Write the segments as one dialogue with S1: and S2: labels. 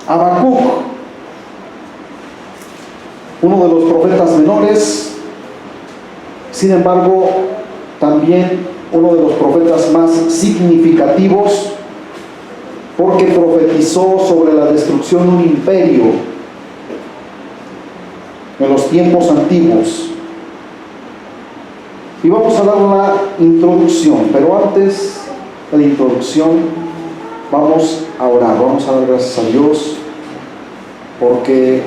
S1: Habacuc, uno de los profetas menores, sin embargo, también uno de los profetas más significativos, porque profetizó sobre la destrucción de un imperio en los tiempos antiguos. Y vamos a dar una introducción, pero antes de la introducción vamos a orar, vamos a dar gracias a Dios porque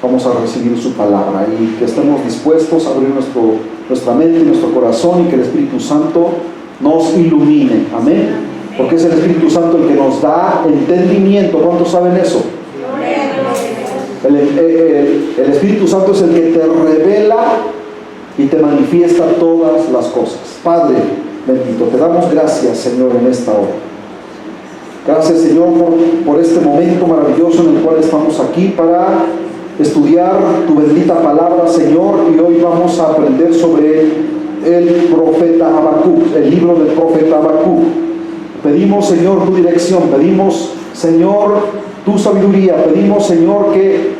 S1: vamos a recibir su palabra y que estemos dispuestos a abrir nuestra mente y nuestro corazón y que el Espíritu Santo nos ilumine, amén, porque es el Espíritu Santo el que nos da entendimiento. ¿Cuántos saben eso? El Espíritu Santo es el que te revela y te manifiesta todas las cosas. Padre bendito, te damos gracias, Señor, en esta hora. Gracias, Señor, por este momento maravilloso en el cual estamos aquí para estudiar tu bendita palabra, Señor, y hoy vamos a aprender sobre el profeta Habacuc, el libro del profeta Habacuc. Pedimos, Señor, tu dirección, pedimos, Señor, tu sabiduría, pedimos, Señor, que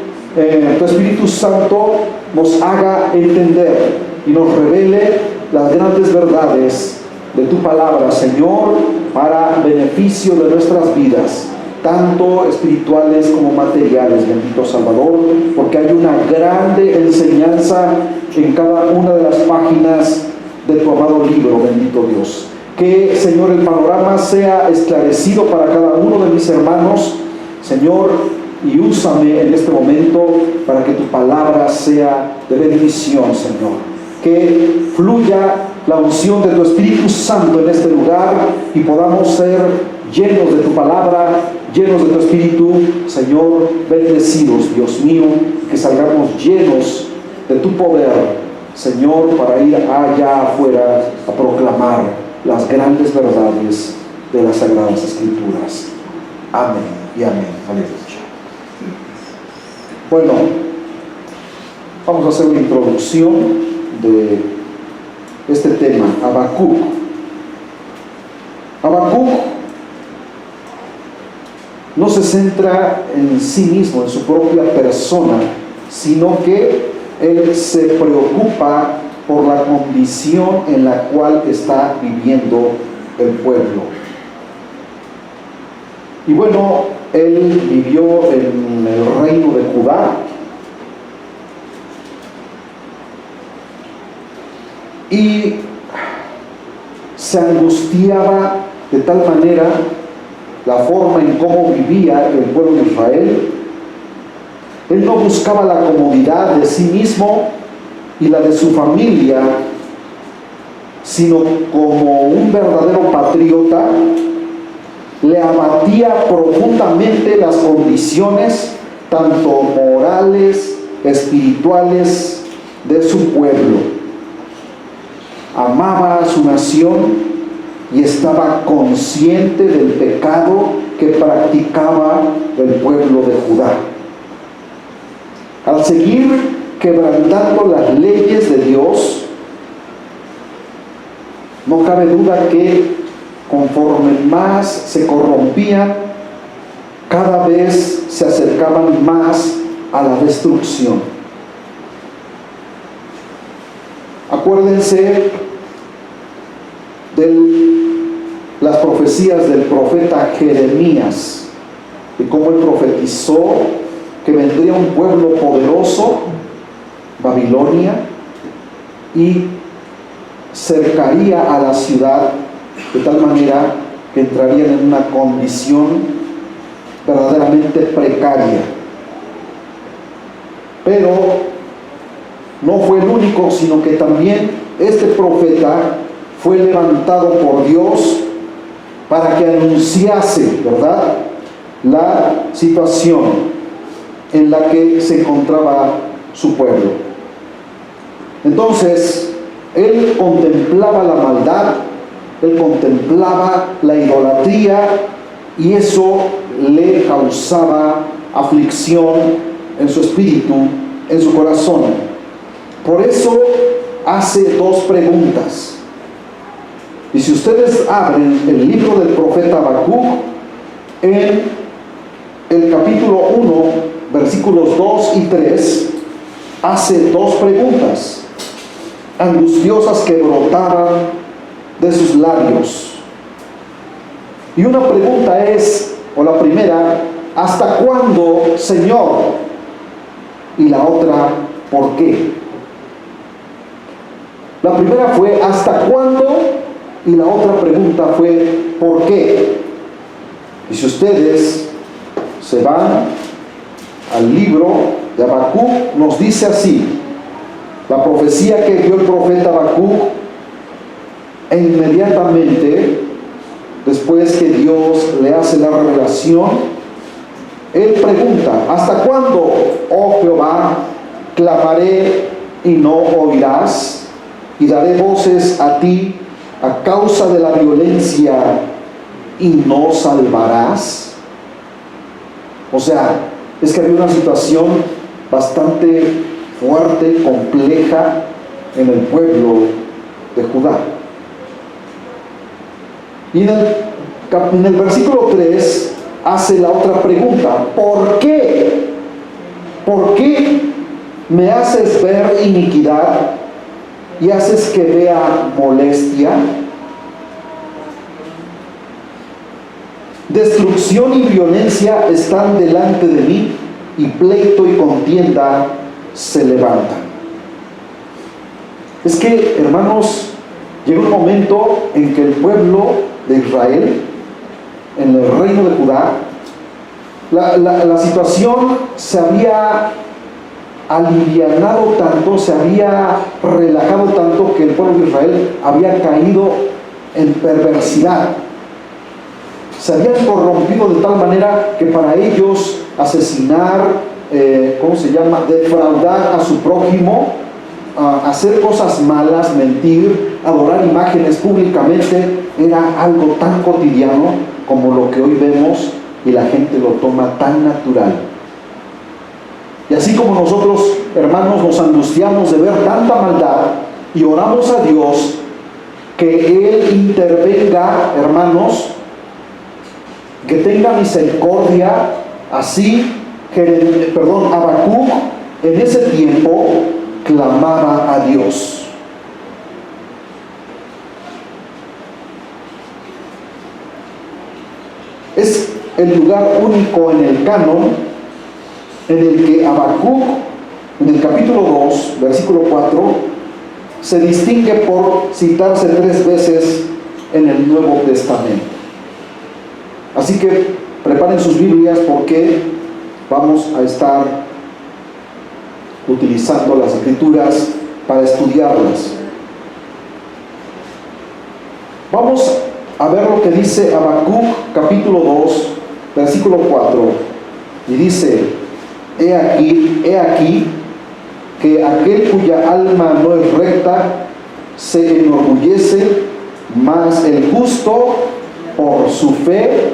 S1: tu Espíritu Santo nos haga entender y nos revele las grandes verdades de tu palabra, Señor, para beneficio de nuestras vidas, tanto espirituales como materiales, bendito Salvador, porque hay una grande enseñanza en cada una de las páginas de tu amado libro, bendito Dios. Que, Señor, el panorama sea esclarecido para cada uno de mis hermanos, Señor, y úsame en este momento para que tu palabra sea de bendición, Señor. Que fluya la unción de tu Espíritu Santo en este lugar y podamos ser llenos de tu palabra, llenos de tu Espíritu, Señor, bendecidos, Dios mío, que salgamos llenos de tu poder, Señor, para ir allá afuera a proclamar las grandes verdades de las Sagradas Escrituras. Amén y amén. Aleluya. Bueno, vamos a hacer una introducción de este tema, Habacuc. Habacuc no se centra en sí mismo, en su propia persona, sino que él se preocupa por la condición en la cual está viviendo el pueblo. Y bueno, él vivió en el reino de Judá, y se angustiaba de tal manera la forma en cómo vivía el pueblo de Israel. Él no buscaba la comodidad de sí mismo y la de su familia, sino como un verdadero patriota, le abatía profundamente las condiciones, tanto morales, espirituales, de su pueblo. Amaba a su nación y estaba consciente del pecado que practicaba el pueblo de Judá. Al seguir quebrantando las leyes de Dios, no cabe duda que conforme más se corrompían, cada vez se acercaban más a la destrucción. Acuérdense de las profecías del profeta Jeremías, de cómo él profetizó que vendría un pueblo poderoso, Babilonia, y cercaría a la ciudad de tal manera que entrarían en una condición verdaderamente precaria. Pero no fue el único, sino que también este profeta fue levantado por Dios para que anunciase, ¿verdad?, la situación en la que se encontraba su pueblo. Entonces, él contemplaba la maldad, él contemplaba la idolatría, y eso le causaba aflicción en su espíritu, en su corazón. Por eso hace dos preguntas. Y si ustedes abren el libro del profeta Habacuc, en el capítulo 1, versículos 2 y 3, hace dos preguntas angustiosas que brotaban de sus labios. Y una pregunta es, o la primera, ¿hasta cuándo, Señor? Y la otra, ¿por qué? La primera fue, ¿hasta cuándo? Y la otra pregunta fue, ¿por qué? Y si ustedes se van al libro de Habacuc, nos dice así, la profecía que dio el profeta Habacuc, e inmediatamente después que Dios le hace la revelación, él pregunta, ¿hasta cuándo, oh Jehová, clamaré y no oirás? Y daré voces a ti a causa de la violencia y no salvarás. O sea, es que había una situación bastante fuerte, compleja en el pueblo de Judá. Y en el versículo 3 hace la otra pregunta, ¿por qué? ¿Por qué me haces ver iniquidad y haces que vea molestia? Destrucción y violencia están delante de mí, y pleito y contienda se levantan. Es que, hermanos, llegó un momento en que el pueblo de Israel, en el reino de Judá, la situación se había alivianado tanto, se había relajado tanto, que el pueblo de Israel había caído en perversidad. Se habían corrompido de tal manera que para ellos asesinar, defraudar a su prójimo, hacer cosas malas, mentir, adorar imágenes públicamente, era algo tan cotidiano como lo que hoy vemos y la gente lo toma tan natural. Y así como nosotros, hermanos, nos angustiamos de ver tanta maldad y oramos a Dios que Él intervenga, hermanos, que tenga misericordia, así Habacuc en ese tiempo clamaba a Dios. Es el lugar único en el canon en el que Habacuc, en el capítulo 2, versículo 4, se distingue por citarse 3 veces en el Nuevo Testamento. Así que preparen sus Biblias porque vamos a estar utilizando las Escrituras para estudiarlas. Vamos a ver lo que dice Habacuc capítulo 2, versículo 4. Y dice, he aquí que aquel cuya alma no es recta se enorgullece, mas el justo por su fe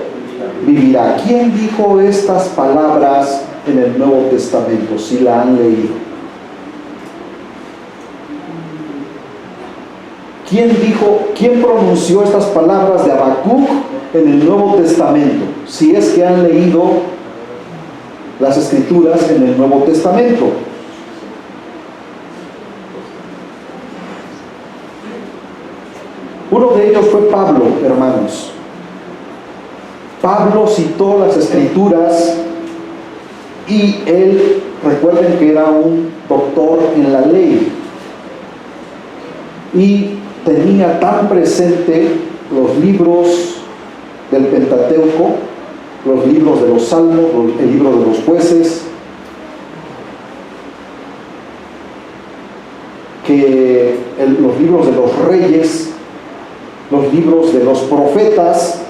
S1: vivirá. ¿Quién dijo estas palabras en el Nuevo Testamento? Si la han leído. ¿Quién pronunció estas palabras de Habacuc en el Nuevo Testamento? Si es que han leído las Escrituras en el Nuevo Testamento. Uno de ellos fue Pablo, hermanos. Pablo citó las Escrituras y él, recuerden que era un doctor en la ley y tenía tan presente los libros del Pentateuco, los libros de los Salmos, el libro de los Jueces, los libros de los Reyes, los libros de los profetas,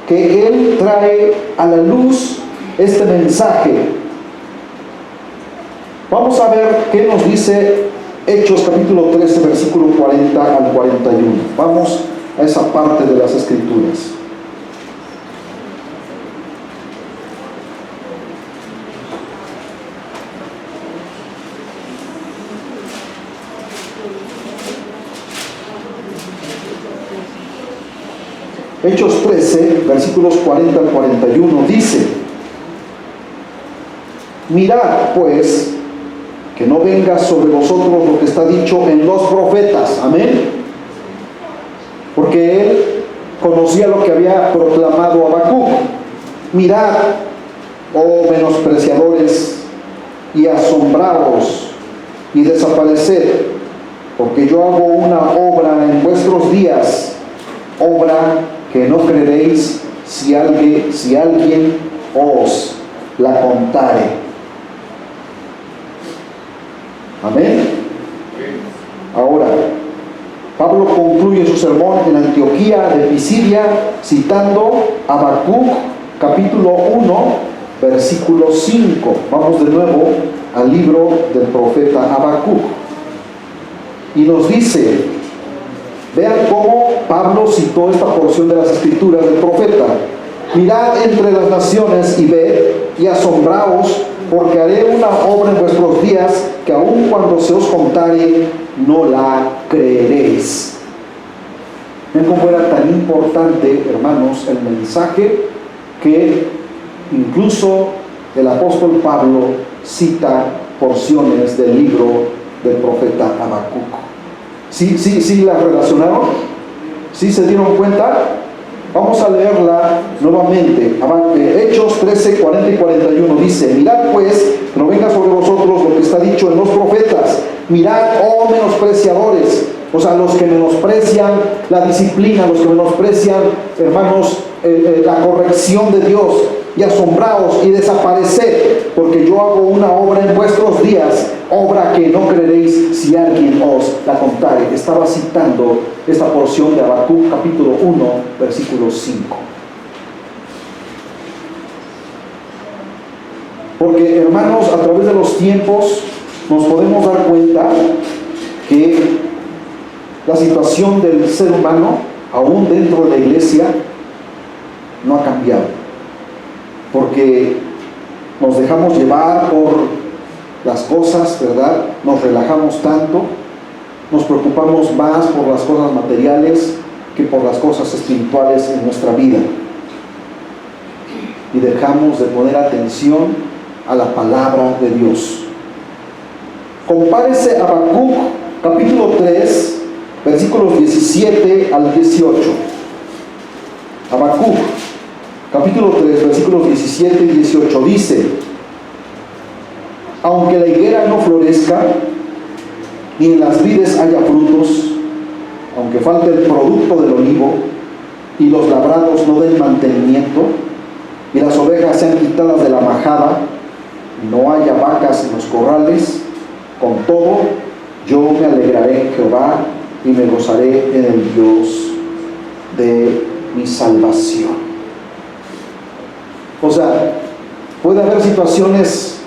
S1: que él trae a la luz este mensaje. Vamos a ver qué nos dice Hechos capítulo 13, versículo 40 al 41. Vamos a esa parte de las Escrituras. Hechos 13, versículos 40 al 41 dice: Mirad, pues, que no venga sobre vosotros lo que está dicho en los profetas. Amén. Porque él conocía lo que había proclamado Habacuc. Mirad, oh menospreciadores, y asombraos, y desapareced, porque yo hago una obra en vuestros días, obra que no creeréis si alguien os la contare. Amén. Ahora, Pablo concluye su sermón en Antioquía de Pisidia citando Habacuc capítulo 1 versículo 5. Vamos de nuevo al libro del profeta Habacuc y nos dice, vean cómo Pablo citó esta porción de las escrituras del profeta: mirad entre las naciones y ved y asombraos, porque haré una obra en vuestros días que aun cuando se os contare no la creeréis. ¿Ven cómo era tan importante, hermanos, el mensaje que incluso el apóstol Pablo cita porciones del libro del profeta Habacuc? ¿Sí la relacionaron? ¿Sí se dieron cuenta? Vamos a leerla nuevamente. Hechos 13, 40 y 41 dice: mirad pues, que no venga sobre vosotros lo que está dicho en los profetas. Mirad, oh menospreciadores, o sea, los que menosprecian la disciplina, los que menosprecian, hermanos, la corrección de Dios, y asombraos y desapareced, porque yo hago una obra en vuestros días, obra que no creeréis si alguien os la contare. Estaba citando esta porción de Habacuc capítulo 1 versículo 5. Porque, hermanos, a través de los tiempos nos podemos dar cuenta que la situación del ser humano, aún dentro de la iglesia, no ha cambiado. Porque nos dejamos llevar por las cosas, ¿verdad? Nos relajamos tanto, nos preocupamos más por las cosas materiales que por las cosas espirituales en nuestra vida. Y dejamos de poner atención a la palabra de Dios. Compárese Habacuc capítulo 3, versículos 17 al 18. Habacuc capítulo 3, versículos 17 y 18 dice: aunque la higuera no florezca, ni en las vides haya frutos, aunque falte el producto del olivo, y los labrados no den mantenimiento, y las ovejas sean quitadas de la majada, y no haya vacas en los corrales, con todo, yo me alegraré en Jehová, y me gozaré en el Dios de mi salvación. O sea, puede haber situaciones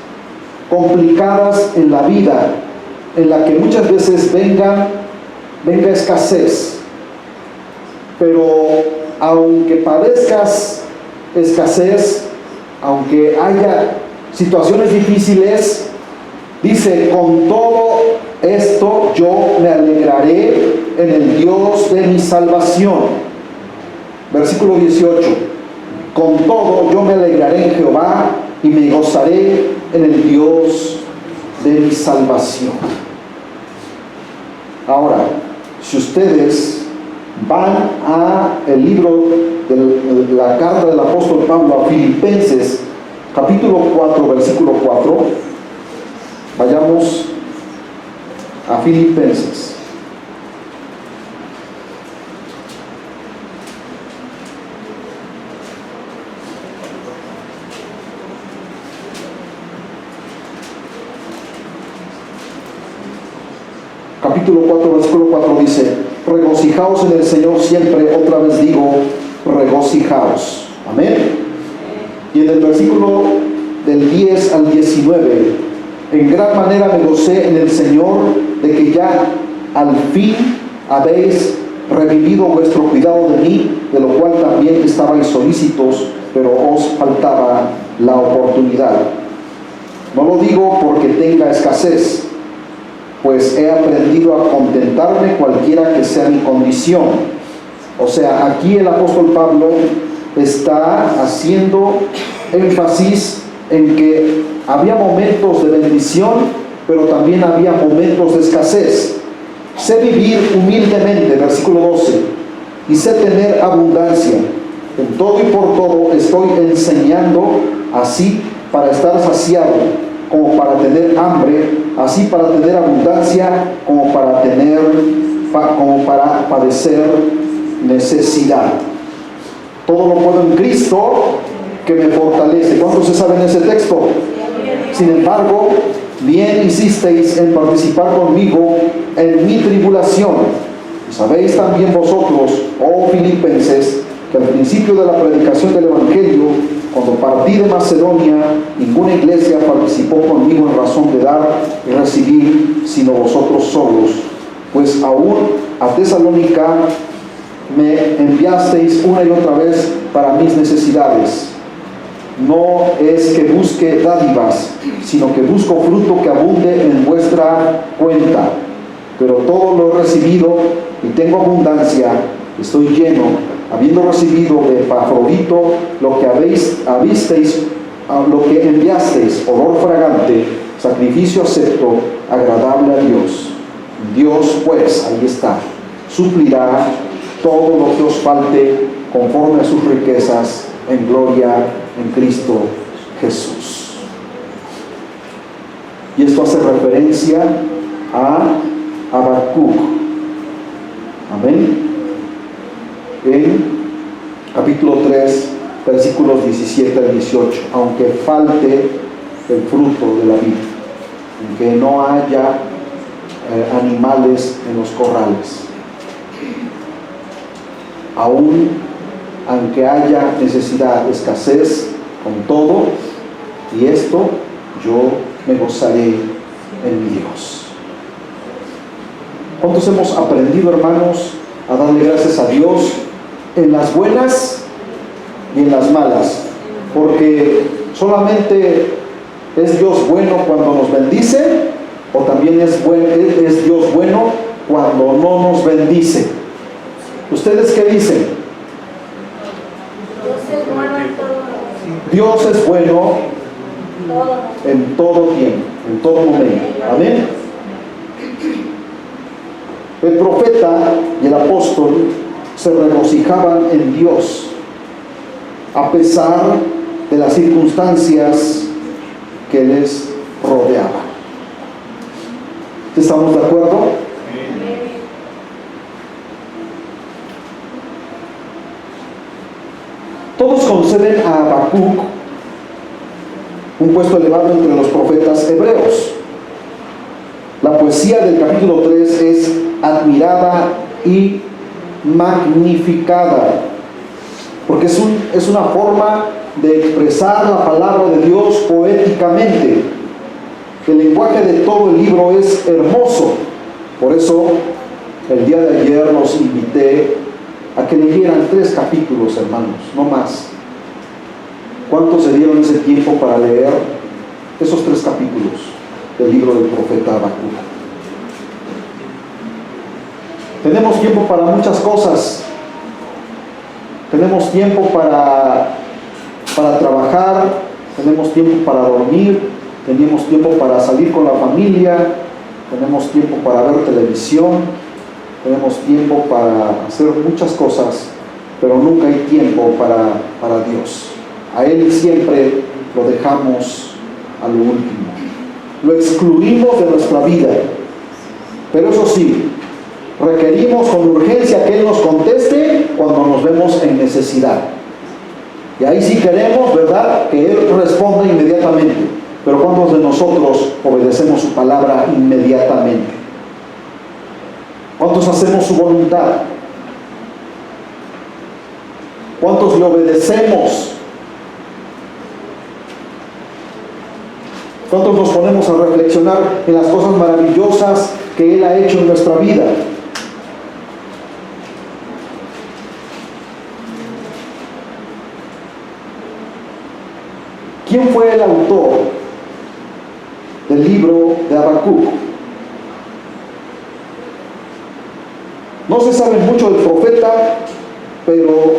S1: complicadas en la vida, en la que muchas veces venga escasez, pero aunque padezcas escasez, aunque haya situaciones difíciles, dice: con todo esto yo me alegraré en el Dios de mi salvación. Versículo 18: con todo yo me alegraré en Jehová, y me gozaré en el Dios de mi salvación. Ahora, si ustedes van a el libro de la carta del apóstol Pablo a Filipenses, capítulo 4, versículo 4, vayamos a Filipenses. Capítulo 4, versículo 4 dice: regocijaos en el Señor siempre. Otra vez digo, regocijaos. Amén. Y en el versículo del 10 al 19: en gran manera me gocé en el Señor de que ya al fin habéis revivido vuestro cuidado de mí, de lo cual también estabais solícitos, pero os faltaba la oportunidad. No lo digo porque tenga escasez, pues he aprendido a contentarme cualquiera que sea mi condición. O sea, aquí el apóstol Pablo está haciendo énfasis en que había momentos de bendición, pero también había momentos de escasez. Sé vivir humildemente, versículo 12, y sé tener abundancia. En todo y por todo estoy enseñando, así para estar saciado, como para tener hambre, así para tener abundancia, como para padecer necesidad. Todo lo puedo en Cristo que me fortalece. ¿Cuántos se saben ese texto? Sin embargo, bien hicisteis en participar conmigo en mi tribulación. Y sabéis también vosotros, oh filipenses, que al principio de la predicación del Evangelio, cuando partí de Macedonia, ninguna iglesia participó conmigo en razón de dar y recibir, sino vosotros solos. Pues aún a Tesalónica me enviasteis una y otra vez para mis necesidades. No es que busque dádivas, sino que busco fruto que abunde en vuestra cuenta. Pero todo lo he recibido y tengo abundancia, estoy lleno, habiendo recibido de Epafrodito lo que lo que enviasteis, olor fragante, sacrificio acepto, agradable a Dios. Dios, pues, ahí está, suplirá todo lo que os falte conforme a sus riquezas en gloria en Cristo Jesús. Y esto hace referencia a Habacuc. Amén. En capítulo 3, versículos 17 al 18. Aunque falte el fruto de la vida, aunque no haya animales en los corrales, aún aunque haya necesidad, escasez, con todo, y esto yo me gozaré en mi Dios. ¿Cuántos hemos aprendido, hermanos, a darle gracias a Dios en las buenas y en las malas? Porque solamente es Dios bueno cuando nos bendice, o también es Dios bueno cuando no nos bendice. ¿Ustedes qué dicen? Dios es bueno en todo tiempo, en todo momento. Amén. El profeta y el apóstol se regocijaban en Dios a pesar de las circunstancias que les rodeaban. ¿Estamos de acuerdo? Todos conceden a Habacuc un puesto elevado entre los profetas hebreos. La poesía del capítulo 3 es admirada y magnificada, porque es una forma de expresar la palabra de Dios poéticamente. El lenguaje de todo el libro es hermoso. Por eso, el día de ayer los invité a que leyeran 3 capítulos, hermanos, no más. ¿Cuántos se dieron ese tiempo para leer esos 3 capítulos del libro del profeta Habacuc? Tenemos tiempo para muchas cosas. Tenemos tiempo para trabajar, tenemos tiempo para dormir, tenemos tiempo para salir con la familia, tenemos tiempo para ver televisión, tenemos tiempo para hacer muchas cosas, pero nunca hay tiempo para Dios. A Él siempre lo dejamos a lo último, lo excluimos de nuestra vida. Pero eso sí, requerimos con urgencia que Él nos conteste cuando nos vemos en necesidad. Y ahí sí queremos, ¿verdad?, que Él responda inmediatamente. Pero ¿cuántos de nosotros obedecemos su palabra inmediatamente? ¿Cuántos hacemos su voluntad? ¿Cuántos le obedecemos? ¿Cuántos nos ponemos a reflexionar en las cosas maravillosas que Él ha hecho en nuestra vida? ¿Quién fue el autor del libro de Habacuc? No se sabe mucho del profeta, pero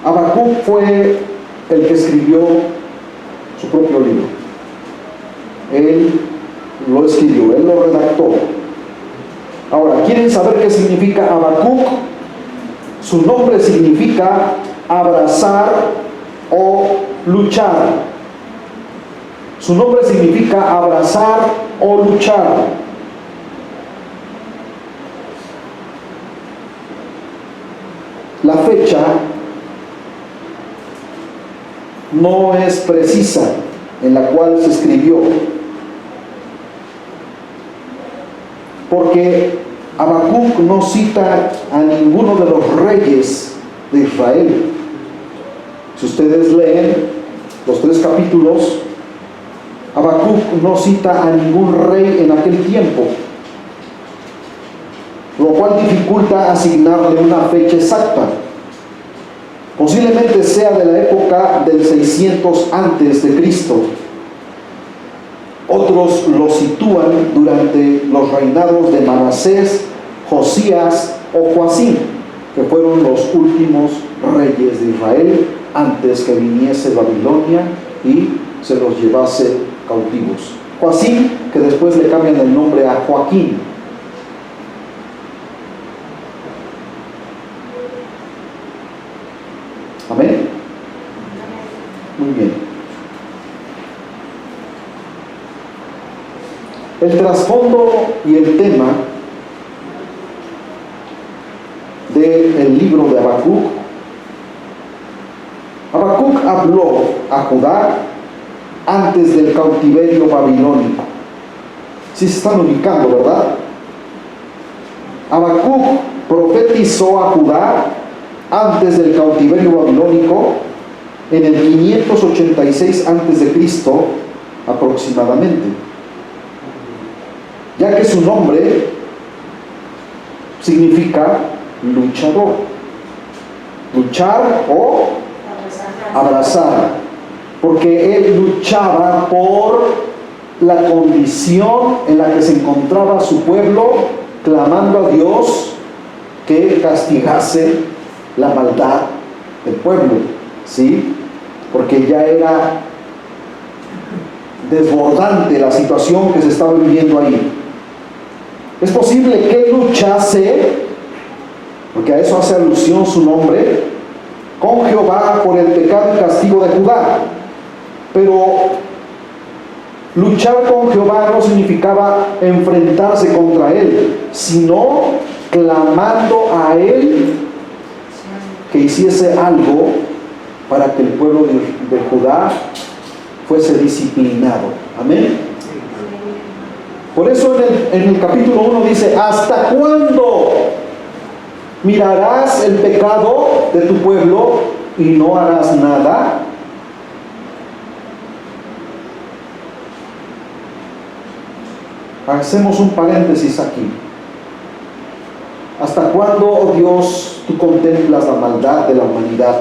S1: Habacuc fue el que escribió su propio libro. Él lo escribió, él lo redactó. Ahora, ¿quieren saber qué significa Habacuc? Su nombre significa abrazar o luchar. Su nombre significa abrazar o luchar. La fecha no es precisa en la cual se escribió, porque Habacuc no cita a ninguno de los reyes de Israel. Si ustedes leen los 3 capítulos, Habacuc no cita a ningún rey en aquel tiempo, lo cual dificulta asignarle una fecha exacta. Posiblemente sea de la época del 600 antes de Cristo. Otros lo sitúan durante los reinados de Manasés, Josías o Joacim, que fueron los últimos reyes de Israel antes que viniese Babilonia y se los llevase cautivos. Joacim, que después le cambian el nombre a Joaquín. Amén. Muy bien. El trasfondo y el tema del libro de Habacuc. Habacuc habló a Judá antes del cautiverio babilónico. Sí se están ubicando, ¿verdad? Habacuc profetizó a Judá antes del cautiverio babilónico en el 586 antes de Cristo aproximadamente, ya que su nombre significa luchador, luchar o abrazar, porque él luchaba por la condición en la que se encontraba su pueblo, clamando a Dios que castigase la maldad del pueblo, ¿sí? Porque ya era desbordante la situación que se estaba viviendo ahí. Es posible que luchase, porque a eso hace alusión su nombre, con Jehová por el pecado y castigo de Judá. Pero luchar con Jehová no significaba enfrentarse contra él, sino clamando a él que hiciese algo para que el pueblo de Judá fuese disciplinado. Amén. Por eso en el capítulo 1 dice: ¿hasta cuándo mirarás el pecado de tu pueblo y no harás nada? Hacemos un paréntesis aquí. ¿Hasta cuándo, oh Dios, tú contemplas la maldad de la humanidad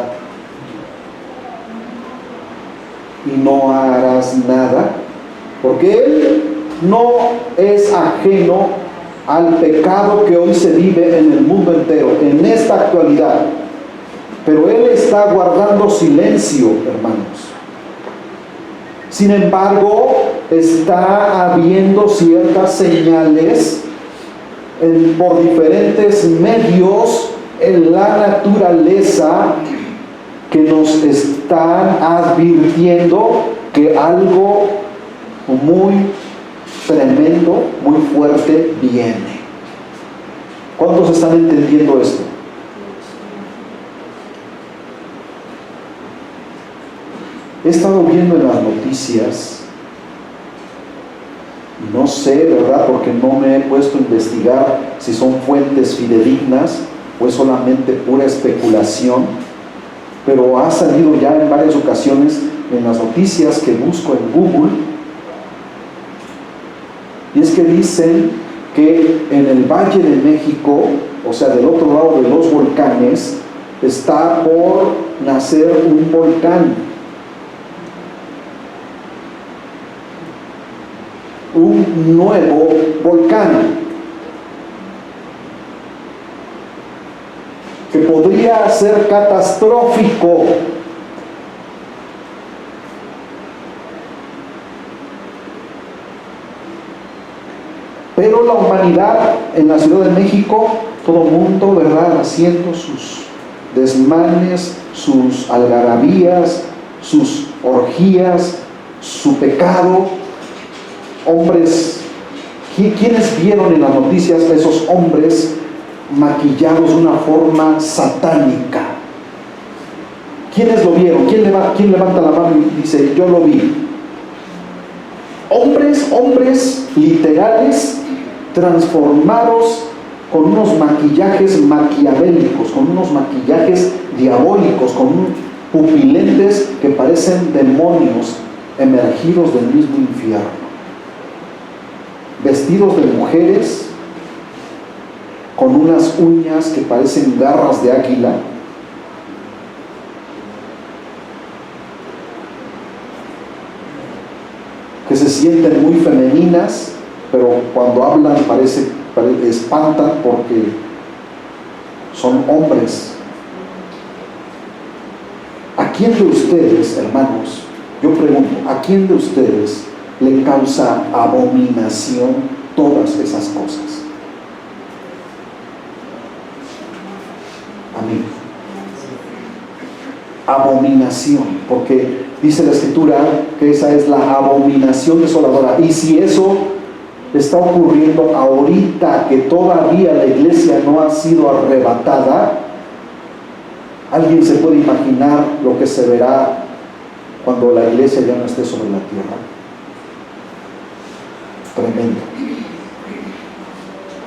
S1: y no harás nada? Porque Él no es ajeno al pecado que hoy se vive en el mundo entero, en esta actualidad. Pero Él está guardando silencio, hermanos. Sin embargo, está habiendo ciertas señales por diferentes medios en la naturaleza que nos están advirtiendo que algo muy tremendo, muy fuerte viene. ¿Cuántos están entendiendo esto? He estado viendo en las noticias, no sé, ¿verdad? Porque no me he puesto a investigar si son fuentes fidedignas o es solamente pura especulación, pero ha salido ya en varias ocasiones en las noticias que busco en Google, y es que dicen que en el Valle de México, o sea, del otro lado de los volcanes, está por nacer un volcán. Un nuevo volcán que podría ser catastrófico la humanidad en la Ciudad de México, todo el mundo, ¿verdad?, haciendo sus desmanes, sus algarabías, sus orgías, su pecado. Hombres, ¿quiénes vieron en las noticias a esos hombres maquillados de una forma satánica? ¿Quiénes lo vieron? ¿Quién levanta la mano y dice, yo lo vi? Hombres literales, transformados con unos maquillajes maquiavélicos, con unos maquillajes diabólicos, con pupilentes que parecen demonios emergidos del mismo infierno. Vestidos de mujeres, con unas uñas que parecen garras de águila, que se sienten muy femeninas, pero cuando hablan espantan porque son hombres. ¿A quién de ustedes, hermanos, yo pregunto, a quién de ustedes le causa abominación todas esas cosas? A mí. Abominación, porque dice la Escritura que esa es la abominación desoladora. Y si eso está ocurriendo ahorita, que todavía la iglesia no ha sido arrebatada, ¿alguien se puede imaginar lo que se verá cuando la iglesia ya no esté sobre la tierra? Tremendo.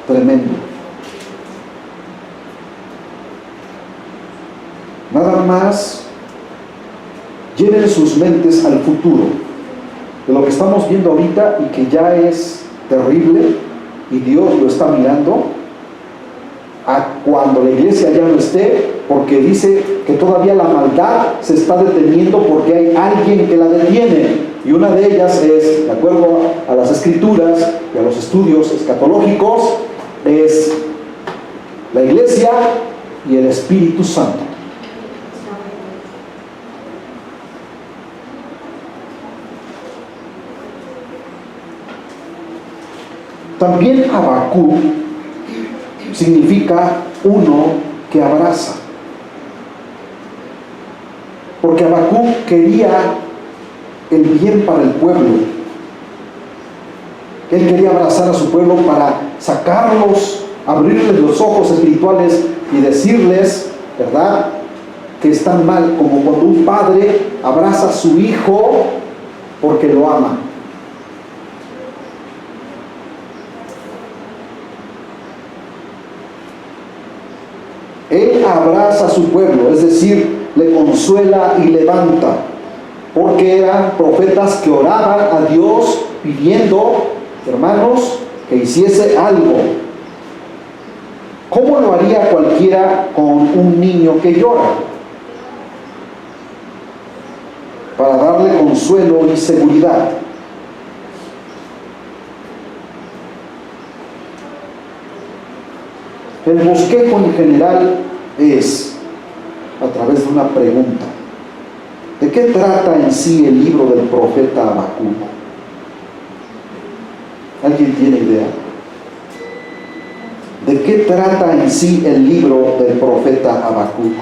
S1: Tremendo. Nada más lleven sus mentes al futuro de lo que estamos viendo ahorita y que ya es terrible y Dios lo está mirando, a cuando la iglesia ya no esté, porque dice que todavía la maldad se está deteniendo porque hay alguien que la detiene, y una de ellas es, de acuerdo a las Escrituras y a los estudios escatológicos, es la iglesia y el Espíritu Santo. También Habacuc significa uno que abraza, porque Habacuc quería el bien para el pueblo. Él quería abrazar a su pueblo para sacarlos, abrirles los ojos espirituales y decirles, ¿verdad?, que están mal, como cuando un padre abraza a su hijo porque lo ama. Él abraza a su pueblo, es decir, le consuela y levanta, porque eran profetas que oraban a Dios pidiendo, hermanos, que hiciese algo. ¿Cómo lo haría cualquiera con un niño que llora? Para darle consuelo y seguridad. El bosquejo en general es a través de una pregunta. ¿De qué trata en sí el libro del profeta Habacuc? ¿Alguien tiene idea? ¿De qué trata en sí el libro del profeta Habacuc?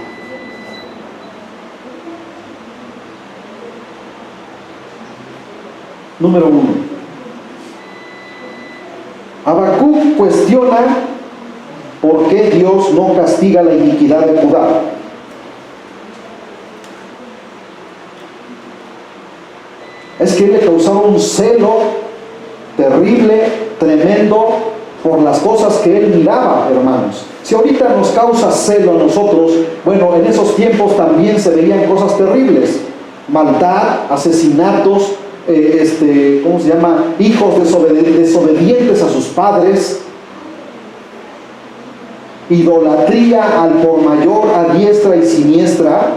S1: Número 1. Habacuc cuestiona por qué Dios no castiga la iniquidad de Judá. Es que él le causaba un celo terrible, tremendo, por las cosas que él miraba, hermanos. Si ahorita nos causa celo a nosotros, bueno, en esos tiempos también se veían cosas terribles. Maldad, asesinatos, ¿cómo se llama? Hijos desobedientes a sus padres, idolatría al por mayor a diestra y siniestra.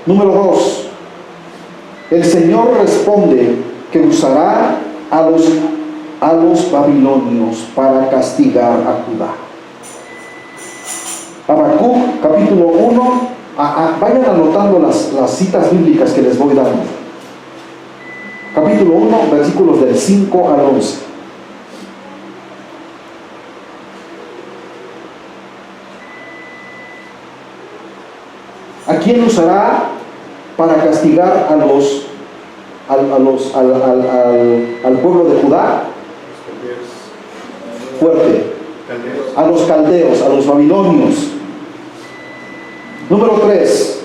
S1: Número 2. El Señor responde que usará a los babilonios para castigar a Judá. Habacuc, capítulo 1. Vayan anotando las citas bíblicas que les voy dando. capítulo 1, versículos del 5 al 11. ¿A quién usará para castigar al pueblo de Judá? Fuerte. A los caldeos, a los babilonios. Número 3.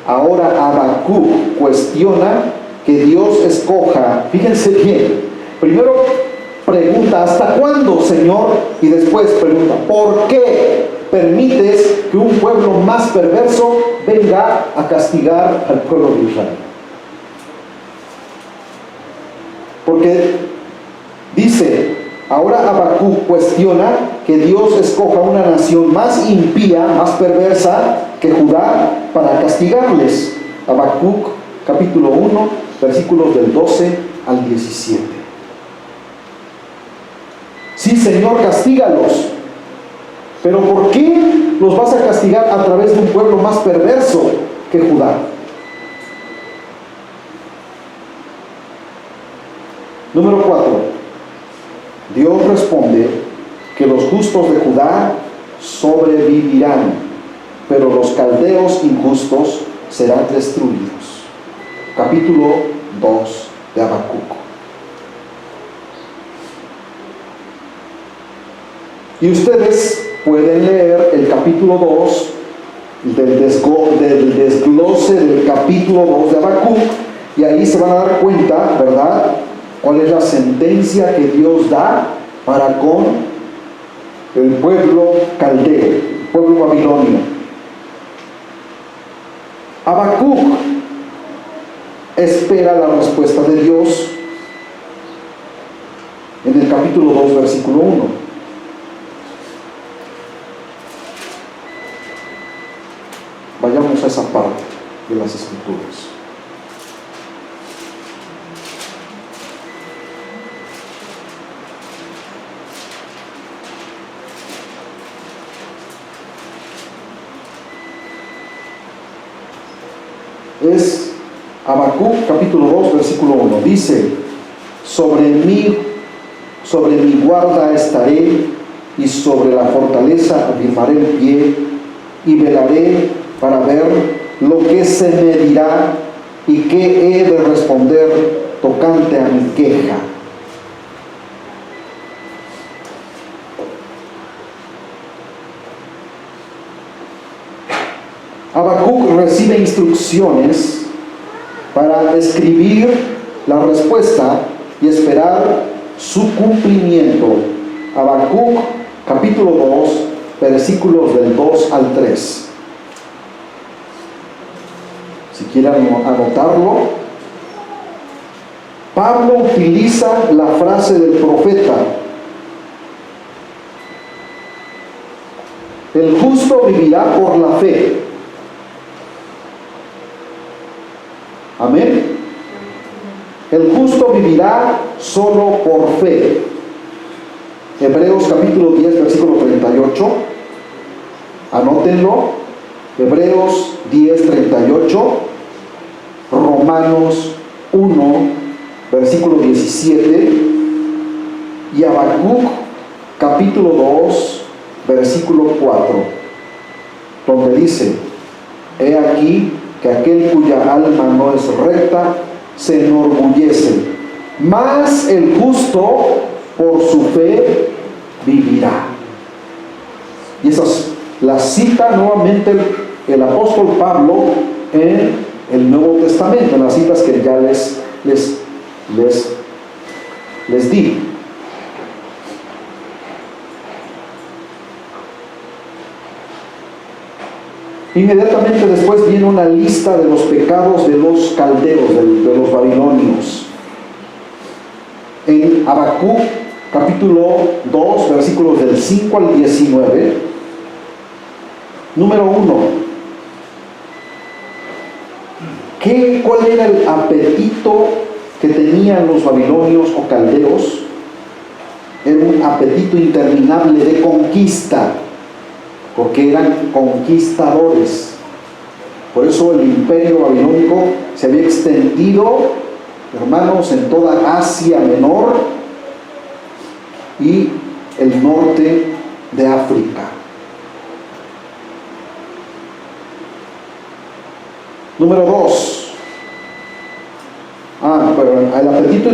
S1: Ahora Habacuc cuestiona que Dios escoja. Fíjense bien. Primero pregunta, ¿hasta cuándo, Señor? Y después pregunta, ¿por qué permites que un pueblo más perverso venga a castigar al pueblo de Israel? Porque dice, ahora Habacuc cuestiona que Dios escoja una nación más impía, más perversa que Judá para castigarles. Habacuc capítulo 1, versículos del 12 al 17. Sí, Señor, castígalos. Pero ¿por qué los vas a castigar a través de un pueblo más perverso que Judá? Número 4. Dios responde que los justos de Judá sobrevivirán, pero los caldeos injustos serán destruidos. Capítulo 2 de Habacuc. Y ustedes pueden leer el capítulo 2 del desglose del capítulo 2 de Habacuc, y ahí se van a dar cuenta, ¿verdad?, cuál es la sentencia que Dios da para con el pueblo caldeo, el pueblo babilonio. Habacuc espera la respuesta de Dios en el capítulo 2, versículo 1. Vayamos a esa parte de las Escrituras. Es Habacuc capítulo 2, versículo 1. Dice, sobre mi guarda estaré, y sobre la fortaleza afirmaré el pie, y velaré para ver lo que se me dirá y qué he de responder tocante a mi queja. Habacuc recibe instrucciones para escribir la respuesta y esperar su cumplimiento. Habacuc capítulo 2, versículos del 2 al 3. Si quieren anotarlo, Pablo utiliza la frase del profeta: el justo vivirá por la fe. Amén. El justo vivirá solo por fe. Hebreos capítulo 10, versículo 38. Anótenlo. Hebreos 10, 38. Romanos 1, versículo 17. Y Habacuc capítulo 2, versículo 4, donde dice: he aquí que aquel cuya alma no es recta se enorgullece, mas el justo por su fe vivirá. Y esa la cita nuevamente el apóstol Pablo en el Nuevo Testamento, en las citas que ya les di. Inmediatamente después viene una lista de los pecados de los caldeos, de los babilonios. En Habacuc capítulo 2, versículos del 5 al 19. Número 1. ¿Cuál era el apetito que tenían los babilonios o caldeos? Era un apetito interminable de conquista, porque eran conquistadores. Por eso el imperio babilónico se había extendido hermanos, en toda Asia Menor y el norte de África. Número 2. El apetito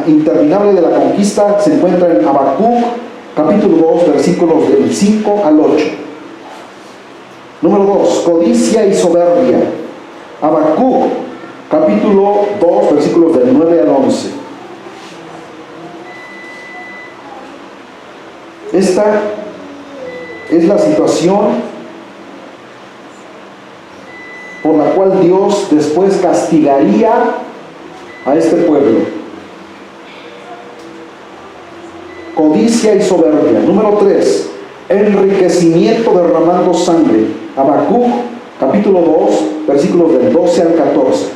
S1: interminable de la conquista se encuentra en Habacuc, capítulo 2, versículos del 5 al 8. Número 2. Codicia y soberbia. Habacuc, capítulo 2, versículos del 9 al 11. Esta es la situación por la cual Dios después castigaría a este pueblo. Codicia y soberbia. Número 3. Enriquecimiento derramando sangre. Habacuc, capítulo 2, versículos del 12 al 14.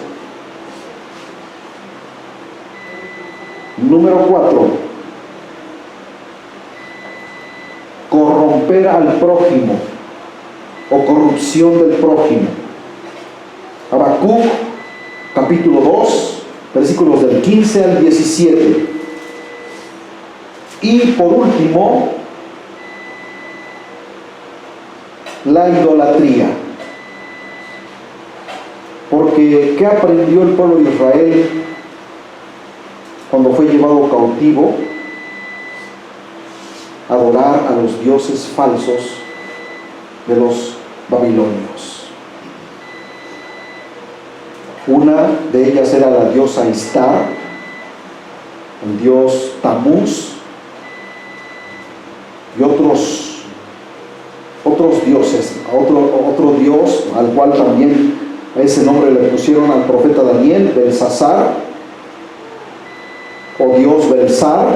S1: Número 4. Corromper al prójimo o corrupción del prójimo. Habacuc, capítulo 2, versículos del 15 al 17. Y por último, la idolatría. Porque ¿qué aprendió el pueblo de Israel cuando fue llevado cautivo? Adorar a los dioses falsos de los babilonios. Una de ellas era la diosa Istar, el dios Tamuz, y otros dioses, otro dios al cual también a ese nombre le pusieron al profeta Daniel, Belsasar, o dios Belsar.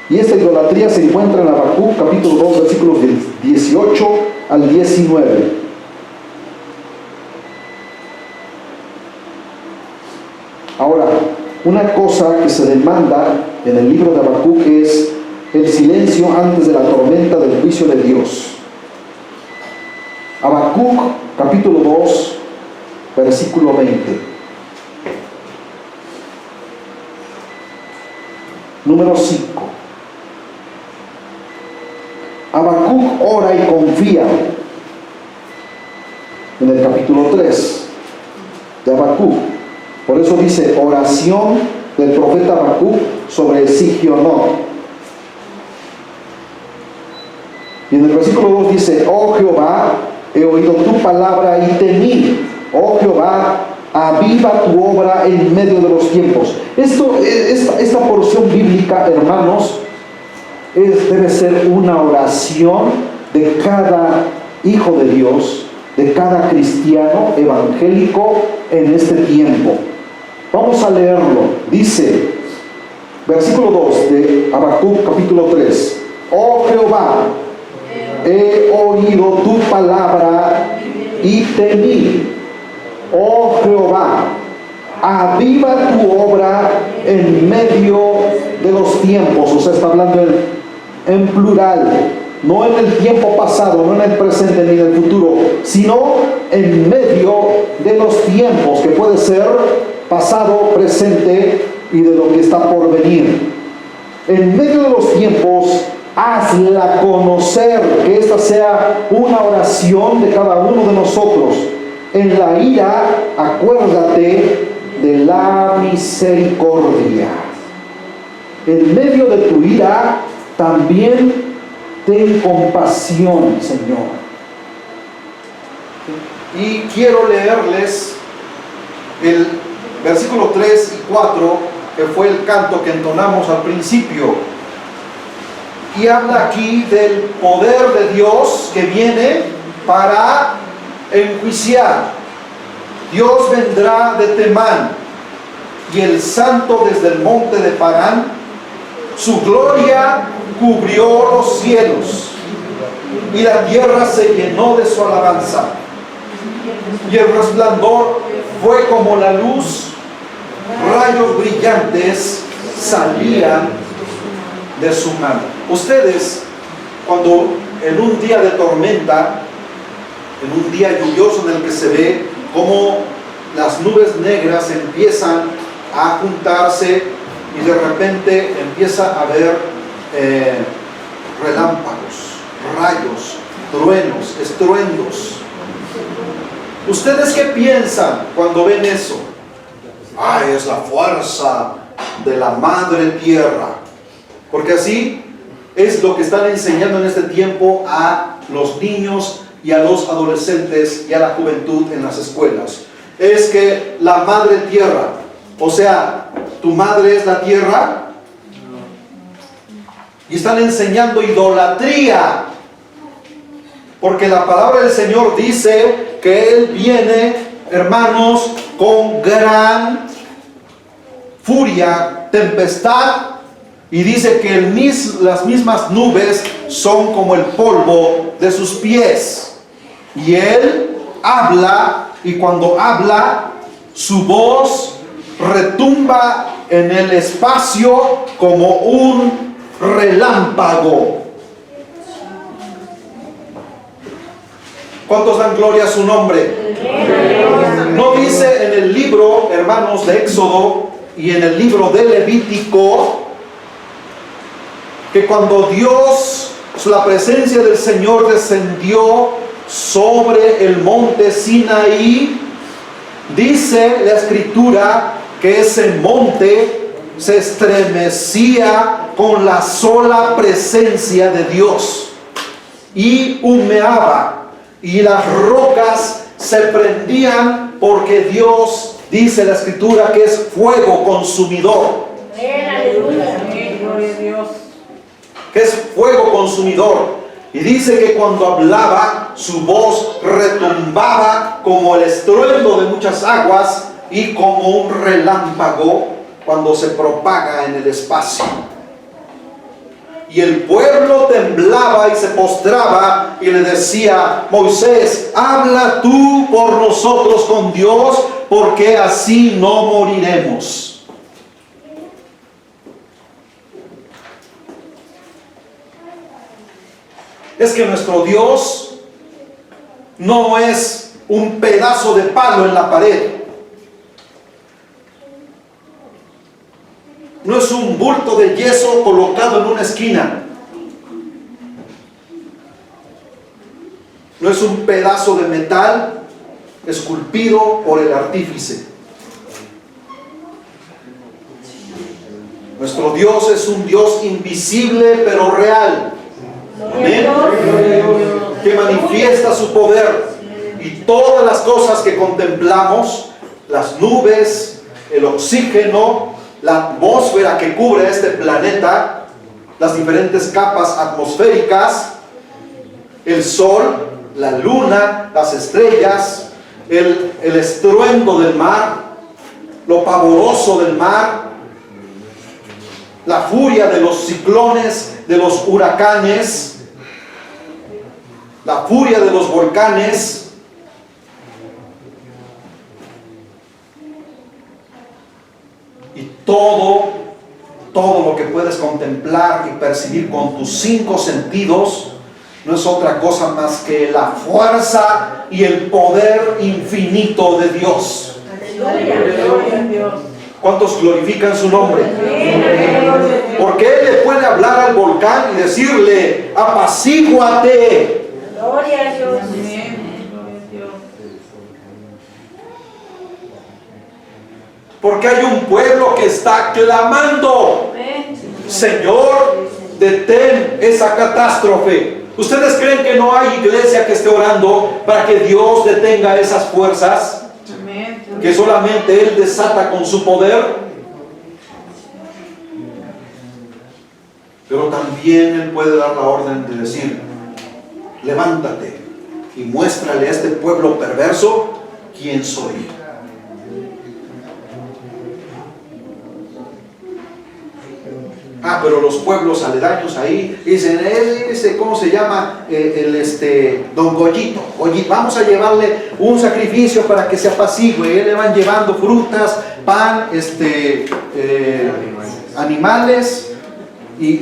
S1: Y esta idolatría se encuentra en Habacuc, capítulo 2, versículos del 18 al 19. Ahora, una cosa que se demanda en el libro de Habacuc es el silencio antes de la tormenta del juicio de Dios. Habacuc, capítulo 2, versículo 20. Número 5. Habacuc ora y confía. En el capítulo 3 de Habacuc. Por eso dice, oración del profeta Habacuc sobre el Sigionot. Y en el versículo 2 dice, oh Jehová, he oído tu palabra y temí. Oh Jehová, aviva tu obra en medio de los tiempos. Esta porción bíblica, hermanos, debe ser una oración de cada hijo de Dios, de cada cristiano evangélico en este tiempo. Vamos a leerlo. Dice, versículo 2 de Habacuc capítulo 3. Oh Jehová, he oído tu palabra y temí. Oh Jehová, aviva tu obra en medio de los tiempos. O sea, está hablando en plural, no en el tiempo pasado, no en el presente ni en el futuro, sino en medio de los tiempos, que puede ser pasado, presente y de lo que está por venir. En medio de los tiempos, hazla conocer, que esta sea una oración de cada uno de nosotros. En la ira, acuérdate de la misericordia. En medio de tu ira, también ten compasión, Señor. Y quiero leerles el versículo 3 y 4, que fue el canto que entonamos al principio. Y habla aquí del poder de Dios que viene para enjuiciar. Dios vendrá de Temán, y el santo desde el monte de Parán. Su gloria cubrió los cielos, y la tierra se llenó de su alabanza. Y el resplandor fue como la luz, rayos brillantes salían de su mano. Ustedes, cuando en un día de tormenta, en un día lluvioso en el que se ve cómo las nubes negras empiezan a juntarse y de repente empieza a haber relámpagos, rayos, truenos, estruendos. ¿Ustedes qué piensan cuando ven eso? Ay, es la fuerza de la madre tierra. Porque así es lo que están enseñando en este tiempo a los niños y a los adolescentes y a la juventud en las escuelas. Es que la madre tierra, o sea, tu madre es la tierra, y están enseñando idolatría, porque la palabra del Señor dice que Él viene, hermanos, con gran furia, tempestad, y dice que las mismas nubes son como el polvo de sus pies. Y Él habla, y cuando habla, su voz retumba en el espacio como un relámpago. ¿Cuántos dan gloria a su nombre? No dice en el libro, hermanos, de Éxodo y en el libro de Levítico, que cuando Dios, la presencia del Señor descendió sobre el monte Sinaí, dice la Escritura que ese monte se estremecía con la sola presencia de Dios y humeaba, y las rocas se prendían, porque Dios, dice la Escritura, que es fuego consumidor. Que es fuego consumidor. Y dice que cuando hablaba, su voz retumbaba como el estruendo de muchas aguas y como un relámpago cuando se propaga en el espacio. Y el pueblo temblaba y se postraba y le decía: Moisés, habla tú por nosotros con Dios, porque así no moriremos. Es que nuestro Dios no es un pedazo de palo en la pared. No es un bulto de yeso colocado en una esquina. No es un pedazo de metal esculpido por el artífice. Nuestro Dios es un Dios invisible pero real. Amén. Que manifiesta su poder. Y todas las cosas que contemplamos, las nubes, el oxígeno, la atmósfera que cubre este planeta, las diferentes capas atmosféricas, el sol, la luna, las estrellas, el estruendo del mar, lo pavoroso del mar, la furia de los ciclones, de los huracanes, la furia de los volcanes, y todo lo que puedes contemplar y percibir con tus 5 sentidos no es otra cosa más que la fuerza y el poder infinito de Dios. ¿Cuántos glorifican su nombre? Porque Él le puede hablar al volcán y decirle: apacíguate.
S2: Gloria a Dios.
S1: Porque hay un pueblo que está clamando: Señor, detén esa catástrofe. ¿Ustedes creen que no hay iglesia que esté orando para que Dios detenga esas fuerzas que solamente Él desata con su poder? Pero también Él puede dar la orden de decir: levántate y muéstrale a este pueblo perverso quién soy. Pero los pueblos aledaños ahí dicen: ¿cómo se llama? Don Goyito, vamos a llevarle un sacrificio para que se apacigüe. Le van llevando frutas, pan, animales, y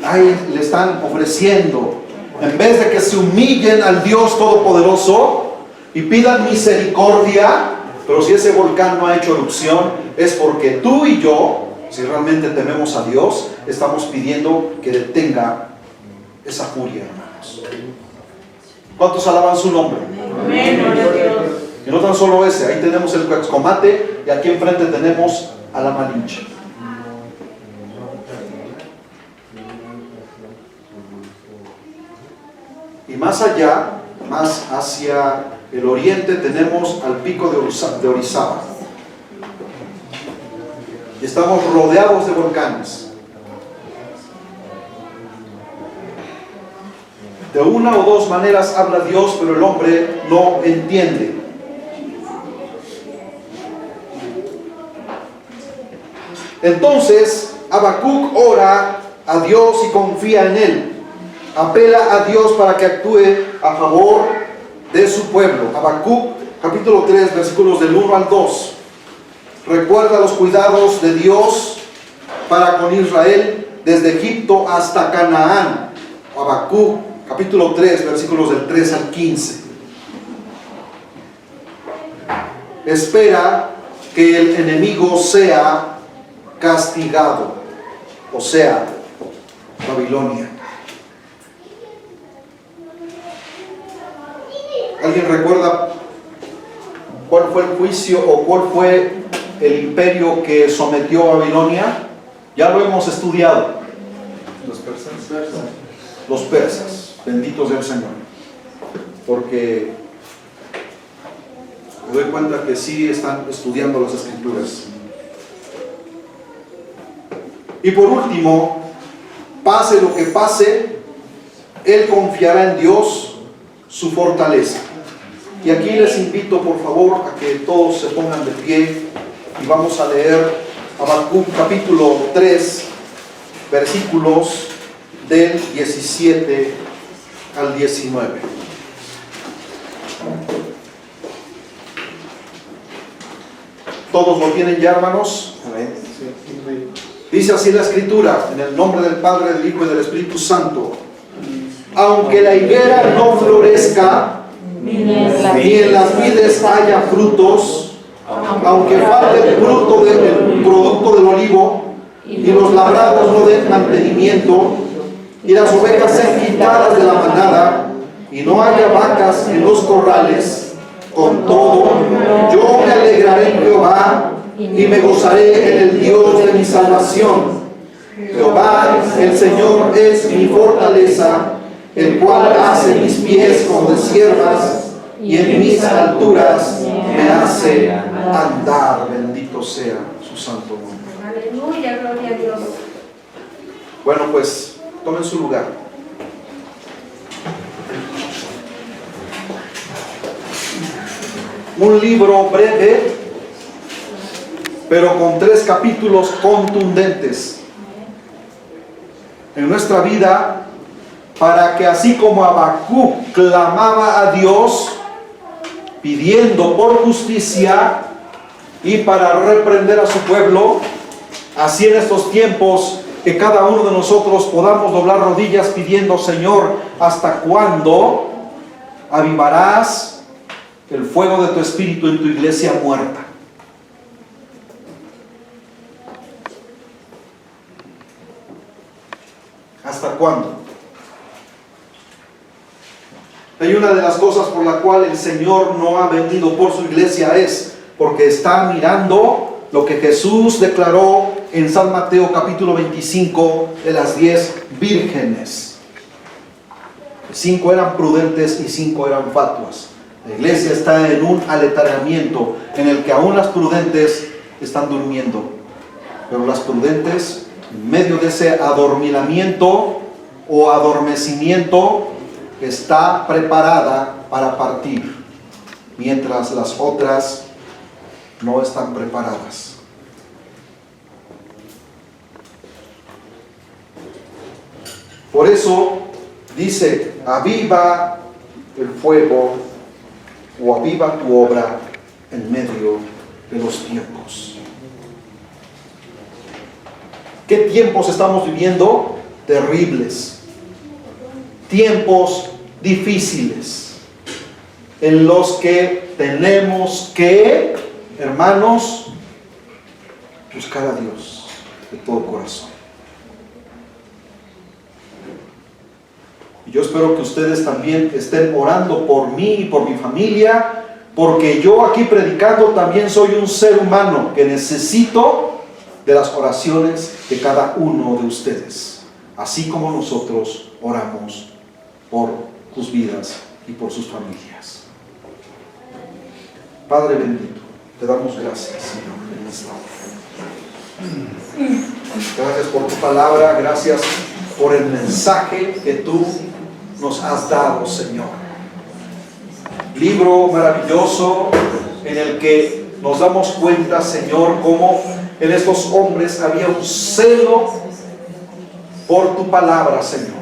S1: ahí le están ofreciendo. En vez de que se humillen al Dios Todopoderoso y pidan misericordia, Pero si ese volcán no ha hecho erupción, es porque tú y yo, si realmente tememos a Dios, estamos pidiendo que detenga esa furia, hermanos. ¿Cuántos alaban su nombre?
S2: Amén, gloria a Dios.
S1: Y no tan solo ese, ahí tenemos el Cuexcomate y aquí enfrente tenemos a la Malinche. Y más allá, más hacia el oriente, tenemos al pico de Orizaba. Y estamos rodeados de volcanes. De una o dos maneras habla Dios, pero el hombre no entiende. Entonces, Habacuc ora a Dios y confía en Él. Apela a Dios para que actúe a favor de su pueblo. Habacuc, capítulo 3, versículos del 1 al 2. Recuerda los cuidados de Dios para con Israel desde Egipto hasta Canaán. Habacuc, capítulo 3, versículos del 3 al 15. Espera que el enemigo sea castigado, o sea, Babilonia. ¿Alguien recuerda cuál fue el juicio o cuál fue el imperio que sometió a Babilonia? Ya lo hemos estudiado. Los persas. Los persas. Benditos sea el Señor. Porque me doy cuenta que sí están estudiando las Escrituras. Y por último, pase lo que pase, él confiará en Dios, su fortaleza. Y aquí les invito por favor a que todos se pongan de pie y vamos a leer Habacuc capítulo 3, versículos del 17 al 19. ¿Todos lo tienen ya, hermanos? Dice así la Escritura, en el nombre del Padre, del Hijo y del Espíritu Santo: aunque la higuera no florezca, ni en las vides haya frutos, aunque falte el producto del olivo, y los labrados no den mantenimiento, y las ovejas sean quitadas de la manada, y no haya vacas en los corrales, con todo, yo me alegraré en Jehová, y me gozaré en el Dios de mi salvación. Jehová, el Señor, es mi fortaleza, el cual hace mis pies como de siervas, y en mis alturas me hace andar. Bendito sea su santo nombre.
S2: Aleluya, gloria a Dios.
S1: Bueno, pues tomen su lugar. Un libro breve, pero con 3 capítulos contundentes en nuestra vida, para que así como Habacuc clamaba a Dios pidiendo por justicia y para reprender a su pueblo, así en estos tiempos que cada uno de nosotros podamos doblar rodillas pidiendo: Señor, ¿hasta cuándo avivarás el fuego de tu espíritu en tu iglesia muerta? ¿Hasta cuándo? Hay una de las cosas por la cual el Señor no ha venido por su iglesia, es porque está mirando lo que Jesús declaró en San Mateo capítulo 25 de las 10 vírgenes. 5 eran prudentes y 5 eran fatuas. La iglesia está en un aletargamiento en el que aún las prudentes están durmiendo, pero las prudentes, en medio de ese adormilamiento o adormecimiento, está preparada para partir, mientras las otras no están preparadas. Por eso dice: aviva el fuego, o aviva tu obra en medio de los tiempos. ¿Qué tiempos estamos viviendo? Terribles. Tiempos difíciles, en los que tenemos que hermanos, buscar a Dios de todo corazón. Y yo espero que ustedes también estén orando por mí y por mi familia, porque yo aquí predicando también soy un ser humano que necesito de las oraciones de cada uno de ustedes, así como nosotros oramos por tus vidas y por sus familias. Padre bendito, te damos gracias, Señor, en esta hora. Gracias por tu palabra, gracias por el mensaje que tú nos has dado, Señor. Libro maravilloso en el que nos damos cuenta, Señor, cómo en estos hombres había un celo por tu palabra, Señor,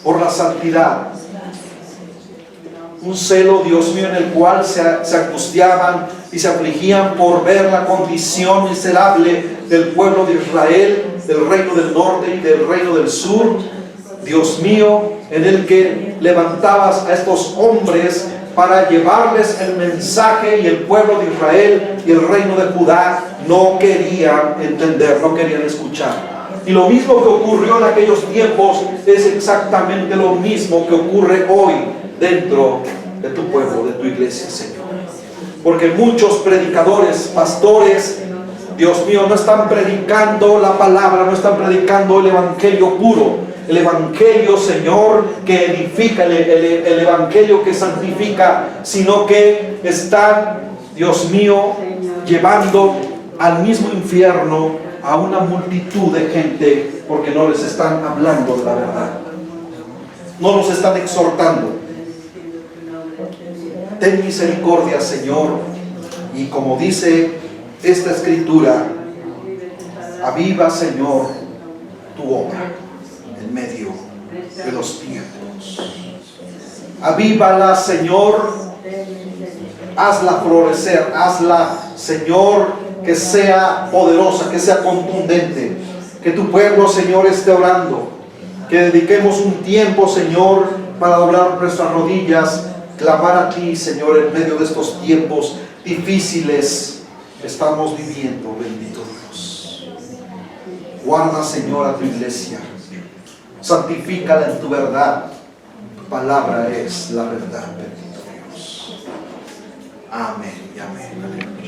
S1: por la santidad. Un celo, Dios mío, en el cual se angustiaban y se afligían por ver la condición miserable del pueblo de Israel, del reino del norte y del reino del sur. Dios mío, en el que levantabas a estos hombres para llevarles el mensaje, y el pueblo de Israel y el reino de Judá no querían entender, no querían escuchar. Y lo mismo que ocurrió en aquellos tiempos es exactamente lo mismo que ocurre hoy dentro de tu pueblo, de tu iglesia, Señor. Porque muchos predicadores, pastores, Dios mío, no están predicando la palabra, no están predicando el evangelio puro, el evangelio, Señor, que edifica, el evangelio que santifica, sino que están, Dios mío, llevando al mismo infierno a una multitud de gente, porque no les están hablando de la verdad, no los están exhortando. Ten misericordia, Señor, y como dice esta escritura, aviva, Señor, tu obra en medio de los tiempos. Avívala, Señor, hazla florecer, hazla, Señor, que sea poderosa, que sea contundente, que tu pueblo, Señor, esté orando, que dediquemos un tiempo, Señor, para doblar nuestras rodillas, clamar a ti, Señor, en medio de estos tiempos difíciles que estamos viviendo, bendito Dios. Guarda, Señor, a tu iglesia, santifícala en tu verdad, tu palabra es la verdad, bendito Dios. Amén y amén.